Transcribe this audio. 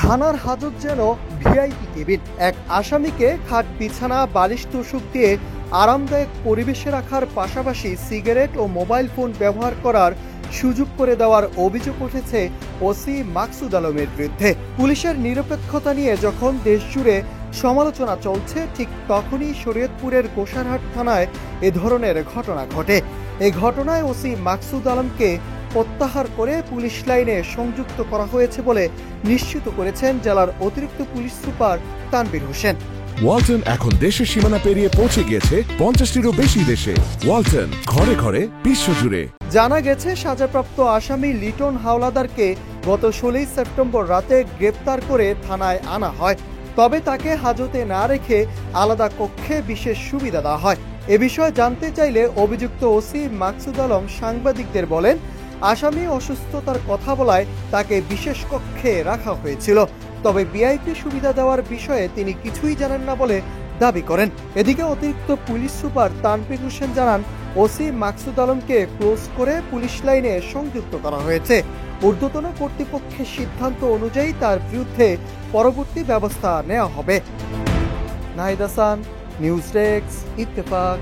থানার হাজত যেন ভিআইপি কেবিন। এক আসামিকে খাট বিছানা বালিশ তোষক দিয়ে আরামদায়ক পরিবেশে রাখার পাশাপাশি সিগারেট ও মোবাইল ফোন ব্যবহার করার সুযোগ করে দেওয়ার অভিযোগ উঠেছে ওসি মাকসুদ আলমের বিরুদ্ধে। পুলিশের নিরপেক্ষতা নিয়ে যখন দেশজুড়ে সমালোচনা চলছে, ঠিক তখনই শরীয়তপুরের গোসারহাট থানায় এ ধরনের ঘটনা ঘটে। এই ঘটনায় ওসি মাকসুদ আলমকে প্রত্যাহার করে পুলিশ লাইনে সংযুক্ত করা হয়েছে বলে নিশ্চিত করেছেন জেলার অতিরিক্ত পুলিশ সুপার তানভীর হোসেন। ওয়ালটন এখন দেশের সীমানা পেরিয়ে পৌঁছে গিয়েছে 50টিরও বেশি দেশে। ওয়ালটন, ঘরে ঘরে বিশ্বজুড়ে। জানা গেছে, সাজাপ্রাপ্ত আসামি লিটন হাওলাদারকে গত 16 সেপ্টেম্বর রাতে গ্রেপ্তার করে থানায় আনা হয়। তবে তাকে হাজতে না রেখে আলাদা কক্ষে বিশেষ সুবিধা দেওয়া হয়। এ বিষয়ে জানতে চাইলে অভিযুক্ত ওসি মাকসুদ আলম সাংবাদিকদের বলেন, আসামি অসুস্থতার কথা বলায় তাকে বিশেষ কক্ষে রাখা হয়েছিল। তবে ভিআইপি সুবিধা দেওয়ার বিষয়ে তিনি কিছুই জানেন না বলে দাবি করেন। এদিকে অতিরিক্ত পুলিশ সুপার তানভীর হোসেন জানান, ওসি মাকসুদ আলমকে ক্লোজ করে পুলিশ লাইনে সংযুক্ত করা হয়েছে। ঊর্ধ্বতন কর্তৃপক্ষের সিদ্ধান্ত অনুযায়ী তার বিরুদ্ধে পরবর্তী ব্যবস্থা নেওয়া হবে। Nahid Hasan, news desk, Ittefaq.